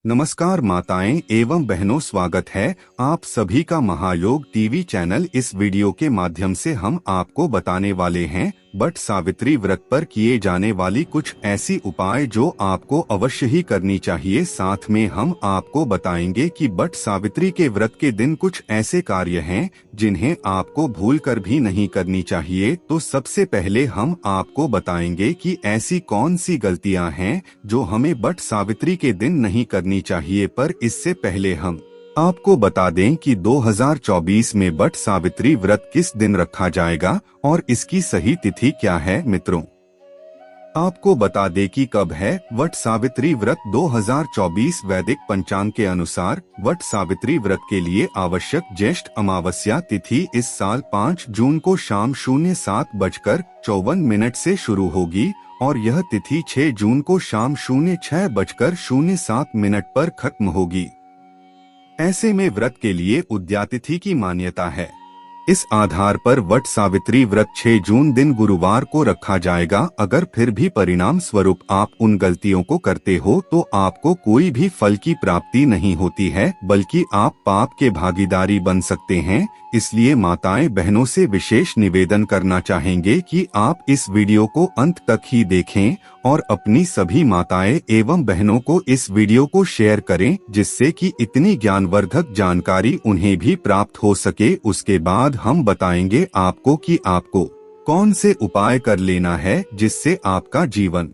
नमस्कार माताएं एवं बहनों, स्वागत है आप सभी का महायोग टीवी चैनल। इस वीडियो के माध्यम से हम आपको बताने वाले हैं वट सावित्री व्रत पर किए जाने वाली कुछ ऐसी उपाय जो आपको अवश्य ही करनी चाहिए। साथ में हम आपको बताएंगे कि वट सावित्री के व्रत के दिन कुछ ऐसे कार्य हैं जिन्हें आपको भूलकर भी नहीं करनी चाहिए। तो सबसे पहले हम आपको बताएंगे कि ऐसी कौन सी गलतियां हैं जो हमें वट सावित्री के दिन नहीं करनी चाहिए। पर इससे पहले हम आपको बता दें कि 2024 में वट सावित्री व्रत किस दिन रखा जाएगा और इसकी सही तिथि क्या है। मित्रों, आपको बता दें कि कब है वट सावित्री व्रत। 2024 वैदिक पंचांग के अनुसार वट सावित्री व्रत के लिए आवश्यक ज्येष्ठ अमावस्या तिथि इस साल 5 जून को शाम 07:54 से शुरू होगी और यह तिथि 6 जून को शाम 06:07 पर खत्म होगी। ऐसे में व्रत के लिए उद्यातिथि की मान्यता है। इस आधार पर वट सावित्री व्रत 6 जून दिन गुरुवार को रखा जाएगा। अगर फिर भी परिणाम स्वरूप आप उन गलतियों को करते हो तो आपको कोई भी फल की प्राप्ति नहीं होती है, बल्कि आप पाप के भागीदारी बन सकते हैं। इसलिए माताएं बहनों से विशेष निवेदन करना चाहेंगे कि आप इस वीडियो को अंत तक ही देखें और अपनी सभी माताएं एवं बहनों को इस वीडियो को शेयर करें, जिससे कि इतनी ज्ञानवर्धक जानकारी उन्हें भी प्राप्त हो सके। उसके बाद हम बताएंगे आपको कि आपको कौन से उपाय कर लेना है जिससे आपका जीवन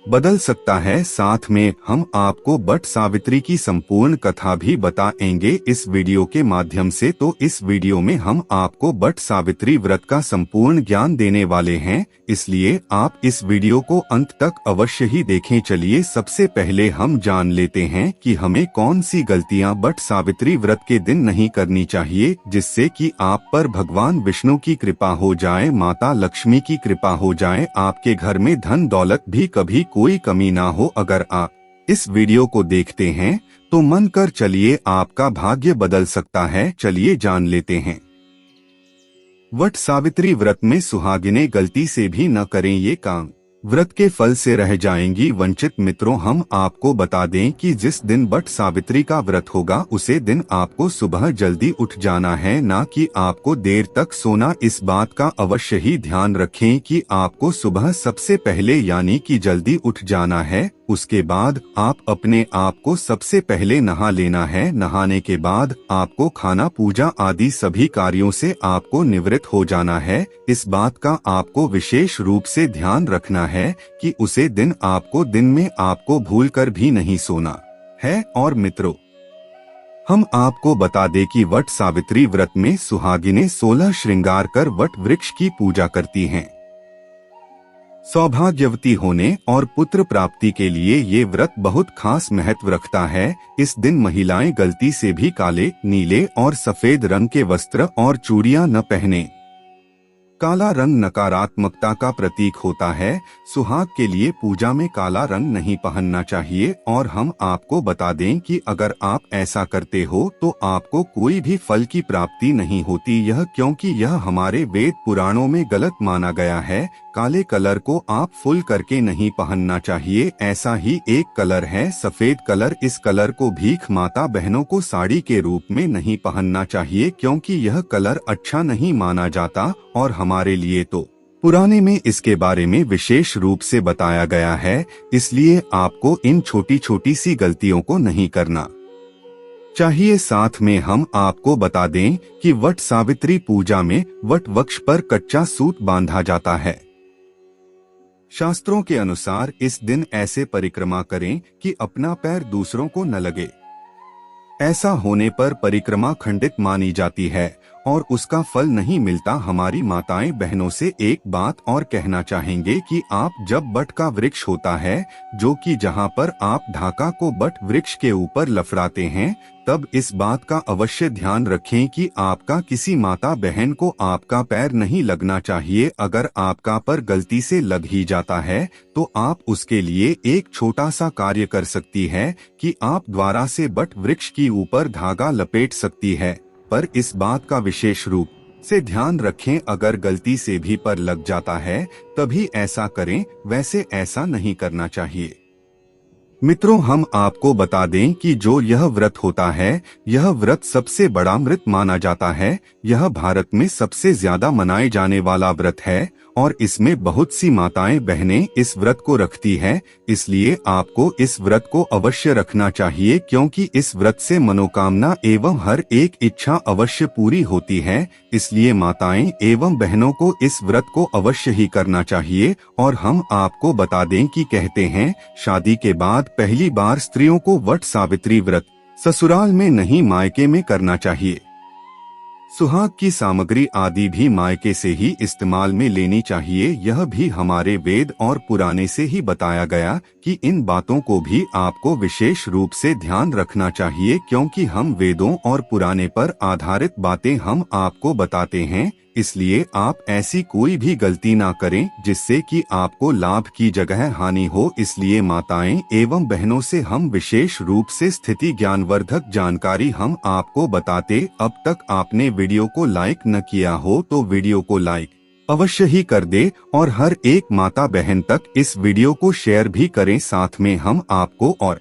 बदल सकता है। साथ में हम आपको वट सावित्री की संपूर्ण कथा भी बताएंगे इस वीडियो के माध्यम से। तो इस वीडियो में हम आपको वट सावित्री व्रत का संपूर्ण ज्ञान देने वाले हैं, इसलिए आप इस वीडियो को अंत तक अवश्य ही देखें। चलिए सबसे पहले हम जान लेते हैं कि हमें कौन सी गलतियां वट सावित्री व्रत के दिन नहीं करनी चाहिए, जिससे कि आप पर भगवान विष्णु की कृपा हो जाए, माता लक्ष्मी की कृपा हो जाए, आपके घर में धन दौलत भी कभी कोई कमी ना हो। अगर आप इस वीडियो को देखते हैं तो मन कर चलिए आपका भाग्य बदल सकता है। चलिए जान लेते हैं। वट सावित्री व्रत में सुहागिनें गलती से भी न करें ये काम, व्रत के फल से रह जाएंगी वंचित। मित्रों, हम आपको बता दें कि जिस दिन वट सावित्री का व्रत होगा उसे दिन आपको सुबह जल्दी उठ जाना है, ना कि आपको देर तक सोना। इस बात का अवश्य ही ध्यान रखें कि आपको सुबह सबसे पहले यानी कि जल्दी उठ जाना है। उसके बाद आप अपने आप को सबसे पहले नहा लेना है। नहाने के बाद आपको खाना पूजा आदि सभी कार्यों से आपको निवृत्त हो जाना है। इस बात का आपको विशेष रूप से ध्यान रखना है कि उसे दिन में आपको भूलकर भी नहीं सोना है। और मित्रों, हम आपको बता दें कि वट सावित्री व्रत में सुहागिनें 16 श्रृंगार कर वट वृक्ष की पूजा करती हैं। सौभाग्यवती होने और पुत्र प्राप्ति के लिए ये व्रत बहुत खास महत्व रखता है। इस दिन महिलाएं गलती से भी काले, नीले और सफेद रंग के वस्त्र और चूड़ियां न पहने। काला रंग नकारात्मकता का प्रतीक होता है। सुहाग के लिए पूजा में काला रंग नहीं पहनना चाहिए। और हम आपको बता दें कि अगर आप ऐसा करते हो तो आपको कोई भी फल की प्राप्ति नहीं होती, यह क्योंकि यह हमारे वेद पुराणों में गलत माना गया है। काले कलर को आप फुल करके नहीं पहनना चाहिए। ऐसा ही एक कलर है सफेद कलर, इस कलर को भीख माता बहनों को साड़ी के रूप में नहीं पहनना चाहिए, क्योंकि यह कलर अच्छा नहीं माना जाता। और हमारे लिए तो पुराने में इसके बारे में विशेष रूप से बताया गया है, इसलिए आपको इन छोटी छोटी सी गलतियों को नहीं करना चाहिए। साथ में हम आपको बता दें कि वट सावित्री पूजा में वट वृक्ष पर कच्चा सूत बांधा जाता है। शास्त्रों के अनुसार इस दिन ऐसे परिक्रमा करें कि अपना पैर दूसरों को न लगे। ऐसा होने पर परिक्रमा खंडित मानी जाती है और उसका फल नहीं मिलता। हमारी माताएं बहनों से एक बात और कहना चाहेंगे कि आप जब वट का वृक्ष होता है, जो कि जहां पर आप ढाका को वट वृक्ष के ऊपर लफड़ाते हैं, तब इस बात का अवश्य ध्यान रखें कि आपका किसी माता बहन को आपका पैर नहीं लगना चाहिए। अगर आपका पर गलती से लग ही जाता है तो आप उसके लिए एक छोटा सा कार्य कर सकती है कि आप द्वारा से वट वृक्ष की ऊपर धागा लपेट सकती है। पर इस बात का विशेष रूप से ध्यान रखें, अगर गलती से भी पर लग जाता है तभी ऐसा करें, वैसे ऐसा नहीं करना चाहिए। मित्रों, हम आपको बता दें कि जो यह व्रत होता है, यह व्रत सबसे बड़ा व्रत माना जाता है। यह भारत में सबसे ज्यादा मनाए जाने वाला व्रत है और इसमें बहुत सी माताएं बहनें इस व्रत को रखती है। इसलिए आपको इस व्रत को अवश्य रखना चाहिए, क्योंकि इस व्रत से मनोकामना एवं हर एक इच्छा अवश्य पूरी होती है। इसलिए माताएं एवं बहनों को इस व्रत को अवश्य ही करना चाहिए। और हम आपको बता दें कि कहते हैं, शादी के बाद पहली बार स्त्रियों को वट सावित्री व्रत ससुराल में नहीं मायके में करना चाहिए। सुहाग की सामग्री आदि भी मायके से ही इस्तेमाल में लेनी चाहिए। यह भी हमारे वेद और पुराने से ही बताया गया कि इन बातों को भी आपको विशेष रूप से ध्यान रखना चाहिए, क्योंकि हम वेदों और पुराने पर आधारित बातें हम आपको बताते हैं। इसलिए आप ऐसी कोई भी गलती ना करें जिससे कि आपको लाभ की जगह हानि हो। इसलिए माताएं एवं बहनों से हम विशेष रूप से स्थिति ज्ञानवर्धक जानकारी हम आपको बताते। अब तक आपने वीडियो को लाइक न किया हो तो वीडियो को लाइक अवश्य ही कर दे और हर एक माता बहन तक इस वीडियो को शेयर भी करें। साथ में हम आपको और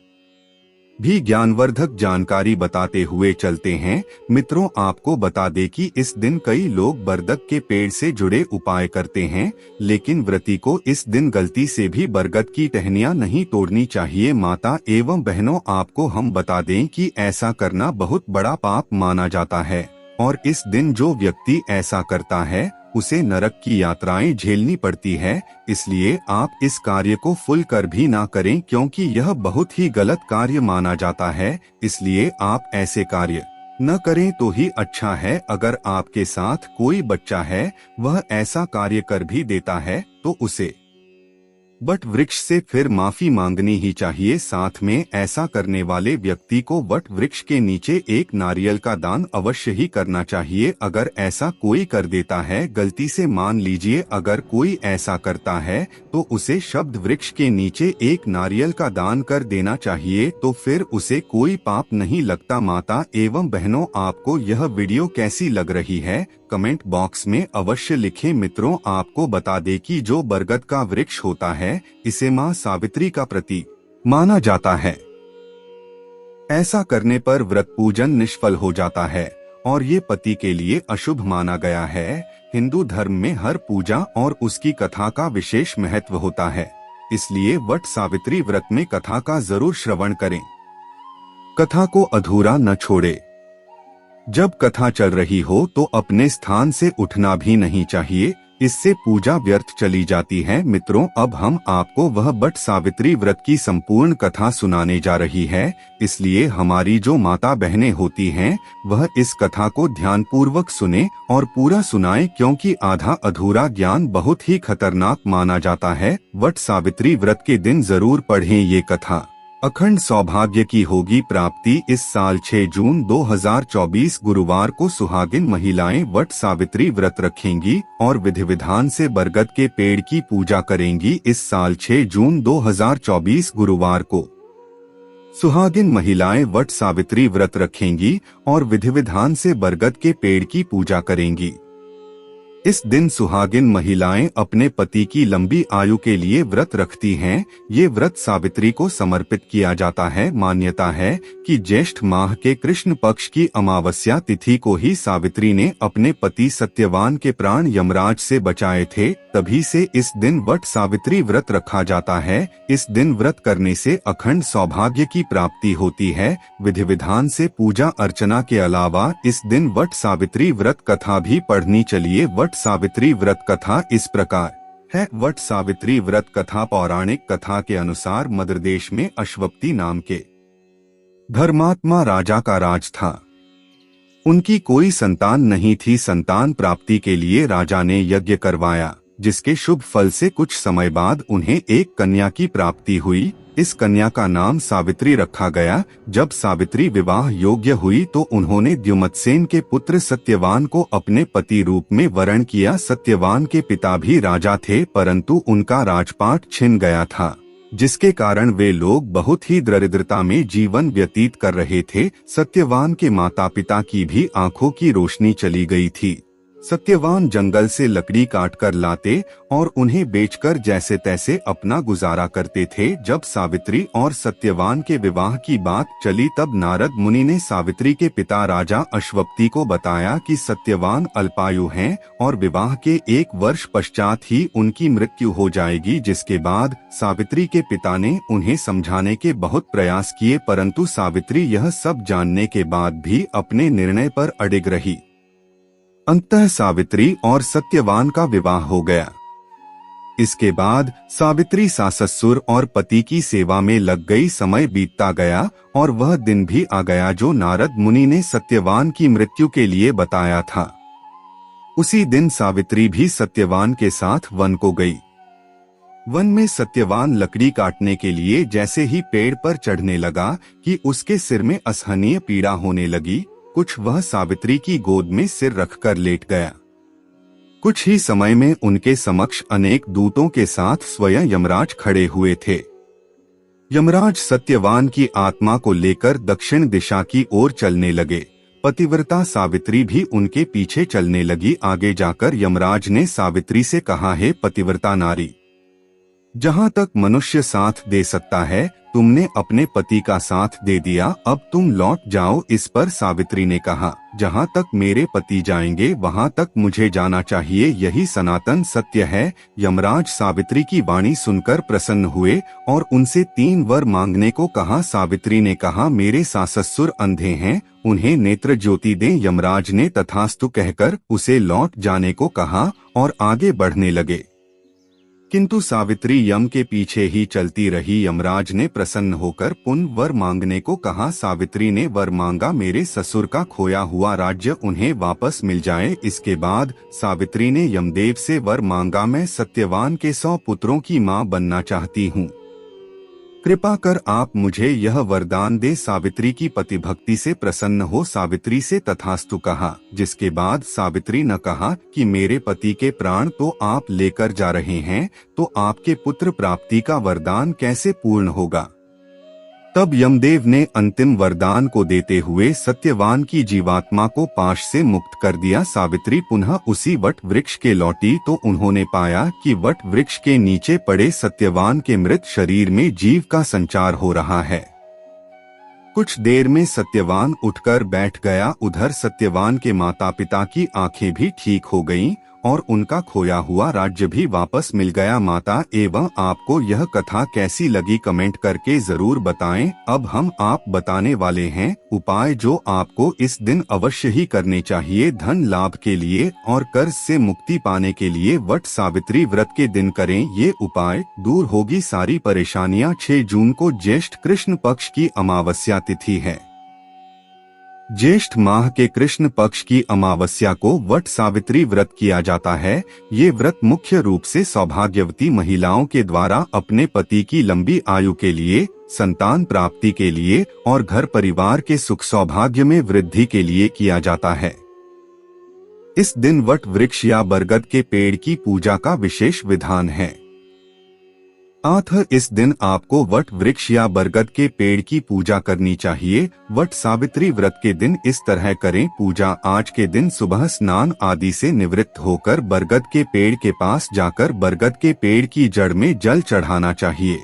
भी ज्ञानवर्धक जानकारी बताते हुए चलते हैं। मित्रों, आपको बता दें कि इस दिन कई लोग बरगद के पेड़ से जुड़े उपाय करते हैं, लेकिन व्रती को इस दिन गलती से भी बरगद की टहनियां नहीं तोड़नी चाहिए। माता एवं बहनों, आपको हम बता दें कि ऐसा करना बहुत बड़ा पाप माना जाता है और इस दिन जो व्यक्ति ऐसा करता है उसे नरक की यात्राएं झेलनी पड़ती है। इसलिए आप इस कार्य को फुल कर भी ना करें, क्योंकि यह बहुत ही गलत कार्य माना जाता है। इसलिए आप ऐसे कार्य न करें तो ही अच्छा है। अगर आपके साथ कोई बच्चा है, वह ऐसा कार्य कर भी देता है तो उसे वट वृक्ष से फिर माफी मांगनी ही चाहिए। साथ में ऐसा करने वाले व्यक्ति को वट वृक्ष के नीचे एक नारियल का दान अवश्य ही करना चाहिए। अगर ऐसा कोई कर देता है, गलती से मान लीजिए अगर कोई ऐसा करता है, तो उसे शब्द वृक्ष के नीचे एक नारियल का दान कर देना चाहिए, तो फिर उसे कोई पाप नहीं लगता। माता एवं बहनों, आपको यह वीडियो कैसी लग रही है, कमेंट बॉक्स में अवश्य लिखें। मित्रों, आपको बता दें कि जो बरगद का वृक्ष होता है, इसे मां सावित्री का प्रतीक माना जाता है। ऐसा करने पर व्रत पूजन निष्फल हो जाता है और ये पति के लिए अशुभ माना गया है। हिंदू धर्म में हर पूजा और उसकी कथा का विशेष महत्व होता है। इसलिए वट सावित्री व्रत में कथा का जरूर श्रवण करें, कथा को अधूरा न छोड़े। जब कथा चल रही हो तो अपने स्थान से उठना भी नहीं चाहिए, इससे पूजा व्यर्थ चली जाती है। मित्रों, अब हम आपको वह वट सावित्री व्रत की संपूर्ण कथा सुनाने जा रही है। इसलिए हमारी जो माता बहनें होती हैं, वह इस कथा को ध्यानपूर्वक सुने और पूरा सुनाएं, क्योंकि आधा अधूरा ज्ञान बहुत ही खतरनाक माना जाता है। वट सावित्री व्रत के दिन जरूर पढ़ें ये कथा। अखंड सौभाग्य की होगी प्राप्ति। इस साल 6 जून 2024 गुरुवार को सुहागिन महिलाएं वट सावित्री व्रत रखेंगी और विधि विधान से बरगद के पेड़ की पूजा करेंगी। इस साल 6 जून 2024 गुरुवार को सुहागिन महिलाएं वट सावित्री व्रत रखेंगी और विधि विधान से बरगद के पेड़ की पूजा करेंगी। इस दिन सुहागिन महिलाएं अपने पति की लंबी आयु के लिए व्रत रखती हैं। ये व्रत सावित्री को समर्पित किया जाता है। मान्यता है कि ज्येष्ठ माह के कृष्ण पक्ष की अमावस्या तिथि को ही सावित्री ने अपने पति सत्यवान के प्राण यमराज से बचाए थे। तभी से इस दिन वट सावित्री व्रत रखा जाता है। इस दिन व्रत करने से अखंड सौभाग्य की प्राप्ति होती है। विधि विधान से पूजा अर्चना के अलावा इस दिन वट सावित्री व्रत कथा भी पढ़नी। चलिए, वट सावित्री व्रत कथा इस प्रकार है। वट सावित्री व्रत कथा पौराणिक कथा के अनुसार मद्र देश में अश्वपति नाम के धर्मात्मा राजा का राज था। उनकी कोई संतान नहीं थी। संतान प्राप्ति के लिए राजा ने यज्ञ करवाया, जिसके शुभ फल से कुछ समय बाद उन्हें एक कन्या की प्राप्ति हुई। इस कन्या का नाम सावित्री रखा गया। जब सावित्री विवाह योग्य हुई तो उन्होंने द्युमत्सेन के पुत्र सत्यवान को अपने पति रूप में वरण किया। सत्यवान के पिता भी राजा थे, परंतु उनका राजपाट छिन गया था, जिसके कारण वे लोग बहुत ही दरिद्रता में जीवन व्यतीत कर रहे थे। सत्यवान के माता पिता की भी आंखों की रोशनी चली गई थी। सत्यवान जंगल से लकड़ी काट कर लाते और उन्हें बेचकर जैसे तैसे अपना गुजारा करते थे। जब सावित्री और सत्यवान के विवाह की बात चली तब नारद मुनि ने सावित्री के पिता राजा अश्वपति को बताया कि सत्यवान अल्पायु हैं और विवाह के 1 वर्ष पश्चात ही उनकी मृत्यु हो जाएगी। जिसके बाद सावित्री के पिता ने उन्हें समझाने के बहुत प्रयास किए, परंतु सावित्री यह सब जानने के बाद भी अपने निर्णय पर अडिग रही। अंततः सावित्री और सत्यवान का विवाह हो गया। इसके बाद सावित्री सास-ससुर और पति की सेवा में लग गई। समय बीतता गया और वह दिन भी आ गया जो नारद मुनि ने सत्यवान की मृत्यु के लिए बताया था। उसी दिन सावित्री भी सत्यवान के साथ वन को गई। वन में सत्यवान लकड़ी काटने के लिए जैसे ही पेड़ पर चढ़ने लगा कि उसके सिर में असहनीय पीड़ा होने लगी। कुछ वह सावित्री की गोद में सिर रखकर लेट गया। कुछ ही समय में उनके समक्ष अनेक दूतों के साथ स्वयं यमराज खड़े हुए थे। यमराज सत्यवान की आत्मा को लेकर दक्षिण दिशा की ओर चलने लगे। पतिव्रता सावित्री भी उनके पीछे चलने लगी। आगे जाकर यमराज ने सावित्री से कहा, हे पतिव्रता नारी, जहाँ तक मनुष्य साथ दे सकता है तुमने अपने पति का साथ दे दिया, अब तुम लौट जाओ। इस पर सावित्री ने कहा, जहाँ तक मेरे पति जाएंगे वहाँ तक मुझे जाना चाहिए, यही सनातन सत्य है। यमराज सावित्री की वाणी सुनकर प्रसन्न हुए और उनसे 3 वर मांगने को कहा। सावित्री ने कहा, मेरे सास-ससुर अंधे हैं, उन्हें नेत्र ज्योति दें। यमराज ने तथास्तु कहकर उसे लौट जाने को कहा और आगे बढ़ने लगे, किंतु सावित्री यम के पीछे ही चलती रही। यमराज ने प्रसन्न होकर पुनः वर मांगने को कहा। सावित्री ने वर मांगा, मेरे ससुर का खोया हुआ राज्य उन्हें वापस मिल जाए। इसके बाद सावित्री ने यमदेव से वर मांगा, मैं सत्यवान के 100 पुत्रों की मां बनना चाहती हूँ, कृपा कर आप मुझे यह वरदान दे। सावित्री की पतिभक्ति से प्रसन्न हो सावित्री से तथास्तु कहा। जिसके बाद सावित्री ने कहा कि मेरे पति के प्राण तो आप लेकर जा रहे हैं, तो आपके पुत्र प्राप्ति का वरदान कैसे पूर्ण होगा। तब यमदेव ने अंतिम वरदान को देते हुए सत्यवान की जीवात्मा को पाश से मुक्त कर दिया। सावित्री पुनः उसी वट वृक्ष के लौटी तो उन्होंने पाया कि वट वृक्ष के नीचे पड़े सत्यवान के मृत शरीर में जीव का संचार हो रहा है। कुछ देर में सत्यवान उठकर बैठ गया। उधर सत्यवान के माता पिता की आंखें भी ठीक हो गईं और उनका खोया हुआ राज्य भी वापस मिल गया। माता एवं आपको यह कथा कैसी लगी कमेंट करके जरूर बताएं। अब हम आप बताने वाले हैं उपाय जो आपको इस दिन अवश्य ही करने चाहिए धन लाभ के लिए और कर्ज से मुक्ति पाने के लिए। वट सावित्री व्रत के दिन करें ये उपाय, दूर होगी सारी परेशानियां। 6 जून को ज्येष्ठ कृष्ण पक्ष की अमावस्या तिथि है। ज्येष्ठ माह के कृष्ण पक्ष की अमावस्या को वट सावित्री व्रत किया जाता है। ये व्रत मुख्य रूप से सौभाग्यवती महिलाओं के द्वारा अपने पति की लंबी आयु के लिए, संतान प्राप्ति के लिए और घर परिवार के सुख सौभाग्य में वृद्धि के लिए किया जाता है। इस दिन वट वृक्ष या बरगद के पेड़ की पूजा का विशेष विधान है। इस दिन आपको वट वृक्ष या बरगद के पेड़ की पूजा करनी चाहिए। वट सावित्री व्रत के दिन इस तरह करें पूजा। आज के दिन सुबह स्नान आदि से निवृत्त होकर बरगद के पेड़ के पास जाकर बरगद के पेड़ की जड़ में जल चढ़ाना चाहिए।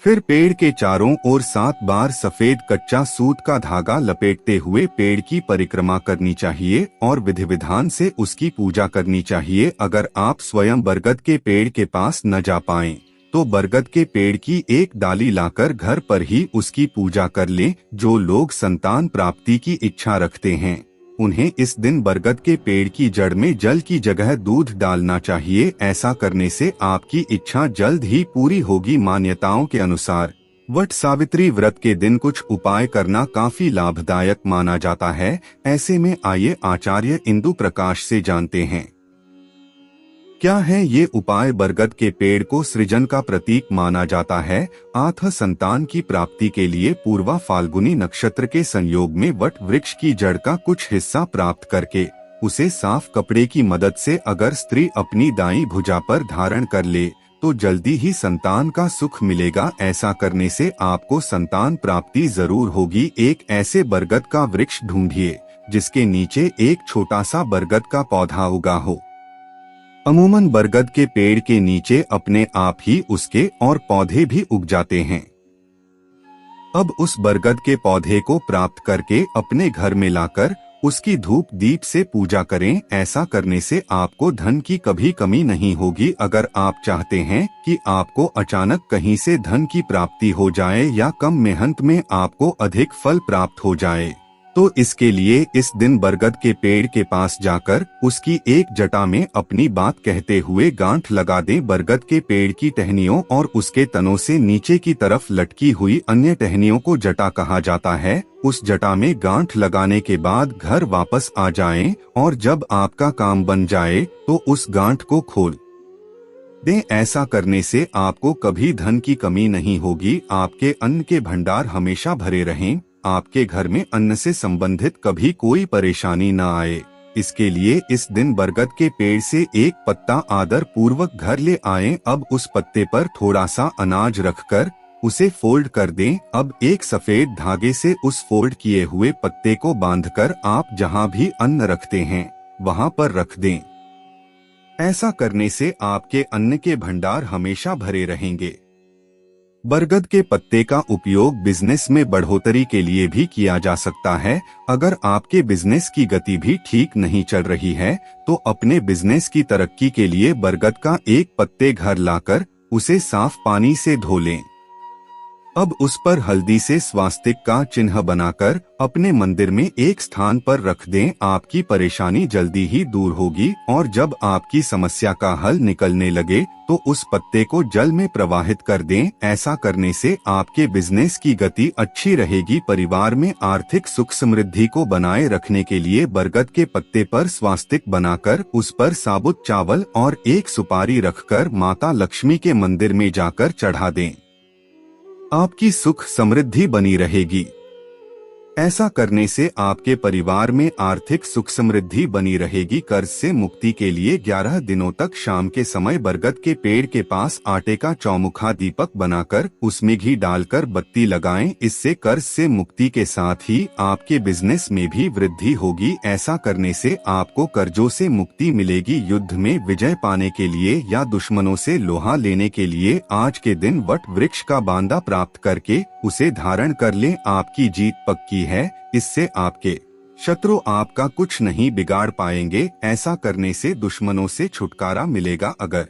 फिर पेड़ के चारों ओर 7 बार सफेद कच्चा सूत का धागा लपेटते हुए पेड़ की परिक्रमा करनी चाहिए और विधि विधान से उसकी पूजा करनी चाहिए। अगर आप स्वयं बरगद के पेड़ के पास न जा पाएं, तो बरगद के पेड़ की एक डाली लाकर घर पर ही उसकी पूजा कर लें। जो लोग संतान प्राप्ति की इच्छा रखते हैं उन्हें इस दिन बरगद के पेड़ की जड़ में जल की जगह दूध डालना चाहिए। ऐसा करने से आपकी इच्छा जल्द ही पूरी होगी। मान्यताओं के अनुसार वट सावित्री व्रत के दिन कुछ उपाय करना काफी लाभदायक माना जाता है। ऐसे में आइए आचार्य इंदु प्रकाश से जानते हैं क्या है ये उपाय। बरगद के पेड़ को सृजन का प्रतीक माना जाता है। संतान की प्राप्ति के लिए पूर्वा फाल्गुनी नक्षत्र के संयोग में वट वृक्ष की जड़ का कुछ हिस्सा प्राप्त करके उसे साफ कपड़े की मदद से अगर स्त्री अपनी दाईं भुजा पर धारण कर ले तो जल्दी ही संतान का सुख मिलेगा। ऐसा करने से आपको संतान प्राप्ति जरूर होगी। एक ऐसे बरगद का वृक्ष ढूंढिए जिसके नीचे एक छोटा सा बरगद का पौधा उगा हो। अमूमन बरगद के पेड़ के नीचे अपने आप ही उसके और पौधे भी उग जाते हैं। अब उस बरगद के पौधे को प्राप्त करके अपने घर में लाकर उसकी धूप दीप से पूजा करें। ऐसा करने से आपको धन की कभी कमी नहीं होगी। अगर आप चाहते हैं कि आपको अचानक कहीं से धन की प्राप्ति हो जाए या कम मेहनत में आपको अधिक फल प्राप्त हो जाए, तो इसके लिए इस दिन बरगद के पेड़ के पास जाकर उसकी एक जटा में अपनी बात कहते हुए गांठ लगा दें। बरगद के पेड़ की टहनियों और उसके तनों से नीचे की तरफ लटकी हुई अन्य टहनियों को जटा कहा जाता है। उस जटा में गांठ लगाने के बाद घर वापस आ जाएं और जब आपका काम बन जाए तो उस गांठ को खोल दें। ऐसा करने से आपको कभी धन की कमी नहीं होगी। आपके अन्न के भंडार हमेशा भरे रहें। आपके घर में अन्न से संबंधित कभी कोई परेशानी न आए। इसके लिए इस दिन बरगद के पेड़ से एक पत्ता आदर पूर्वक घर ले आएं। अब उस पत्ते पर थोड़ा सा अनाज रखकर उसे फोल्ड कर दें। अब एक सफेद धागे से उस फोल्ड किए हुए पत्ते को बांधकर आप जहां भी अन्न रखते हैं वहां पर रख दें। ऐसा करने से आपके अन्न के भंडार हमेशा भरे रहेंगे। बरगद के पत्ते का उपयोग बिजनेस में बढ़ोतरी के लिए भी किया जा सकता है। अगर आपके बिजनेस की गति भी ठीक नहीं चल रही है तो अपने बिजनेस की तरक्की के लिए बरगद का एक पत्ते घर लाकर उसे साफ पानी से धो लें। अब उस पर हल्दी से स्वास्तिक का चिन्ह बनाकर अपने मंदिर में एक स्थान पर रख दें। आपकी परेशानी जल्दी ही दूर होगी और जब आपकी समस्या का हल निकलने लगे तो उस पत्ते को जल में प्रवाहित कर दें। ऐसा करने से आपके बिजनेस की गति अच्छी रहेगी। परिवार में आर्थिक सुख समृद्धि को बनाए रखने के लिए बरगद के पत्ते पर स्वास्तिक बनाकर उस पर साबुत चावल और एक सुपारी रखकर माता लक्ष्मी के मंदिर में जाकर चढ़ा दें। आपकी सुख समृद्धि बनी रहेगी। ऐसा करने से आपके परिवार में आर्थिक सुख समृद्धि बनी रहेगी। कर्ज से मुक्ति के लिए 11 दिनों तक शाम के समय बरगद के पेड़ के पास आटे का चौमुखा दीपक बनाकर उसमें घी डालकर बत्ती लगाएं। इससे कर्ज से मुक्ति के साथ ही आपके बिजनेस में भी वृद्धि होगी। ऐसा करने से आपको कर्जों से मुक्ति मिलेगी। युद्ध में विजय पाने के लिए या दुश्मनों से लोहा लेने के लिए आज के दिन वट वृक्ष का बांदा प्राप्त करके उसे धारण कर लें। आपकी जीत पक्की है। इससे आपके शत्रु आपका कुछ नहीं बिगाड़ पाएंगे। ऐसा करने से दुश्मनों से छुटकारा मिलेगा। अगर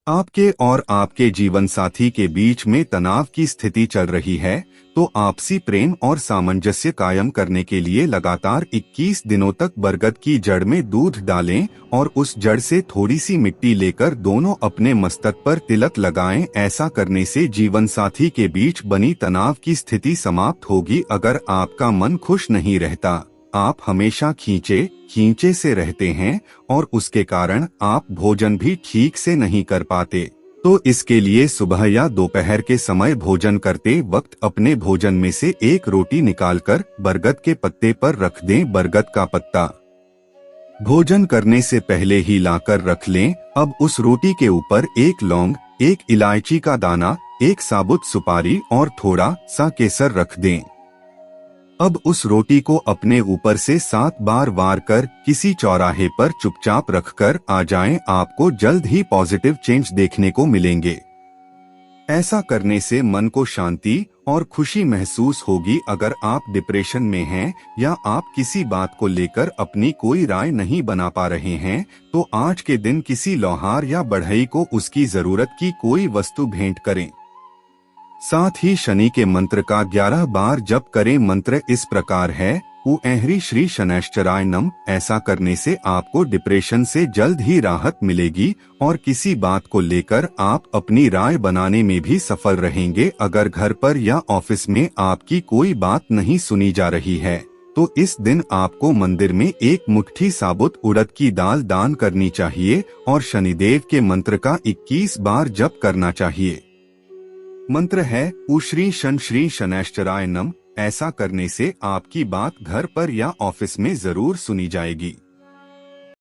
आपके और आपके जीवन साथी के बीच में तनाव की स्थिति चल रही है तो आपसी प्रेम और सामंजस्य कायम करने के लिए लगातार 21 दिनों तक बरगद की जड़ में दूध डालें और उस जड़ से थोड़ी सी मिट्टी लेकर दोनों अपने मस्तक पर तिलक लगाएं। ऐसा करने से जीवन साथी के बीच बनी तनाव की स्थिति समाप्त होगी। अगर आपका मन खुश नहीं रहता, आप हमेशा खींचे से रहते हैं और उसके कारण आप भोजन भी ठीक से नहीं कर पाते, तो इसके लिए सुबह या दोपहर के समय भोजन करते वक्त अपने भोजन में से एक रोटी निकालकर बरगद के पत्ते पर रख दें। बरगद का पत्ता भोजन करने से पहले ही लाकर रख लें। अब उस रोटी के ऊपर एक लौंग, एक इलायची का दाना, एक साबुत सुपारी और थोड़ा सा केसर रख दें। अब उस रोटी को अपने ऊपर से 7 बार वार कर किसी चौराहे पर चुपचाप रखकर आ जाएं। आपको जल्द ही पॉजिटिव चेंज देखने को मिलेंगे। ऐसा करने से मन को शांति और खुशी महसूस होगी। अगर आप डिप्रेशन में हैं या आप किसी बात को लेकर अपनी कोई राय नहीं बना पा रहे हैं तो आज के दिन किसी लोहार या बढ़ई को उसकी जरूरत की कोई वस्तु भेंट करें। साथ ही शनि के मंत्र का 11 बार जप करें। मंत्र इस प्रकार है, ऊ ऐहरी श्री शनैश्चराय नम। ऐसा करने से आपको डिप्रेशन से जल्द ही राहत मिलेगी और किसी बात को लेकर आप अपनी राय बनाने में भी सफल रहेंगे। अगर घर पर या ऑफिस में आपकी कोई बात नहीं सुनी जा रही है तो इस दिन आपको मंदिर में एक मुट्ठी साबुत उड़द की दाल दान करनी चाहिए और शनिदेव के मंत्र का 21 बार जप करना चाहिए। मंत्र है, ऊ श्री शनैश्चराय नम। ऐसा करने से आपकी बात घर पर या ऑफिस में जरूर सुनी जाएगी।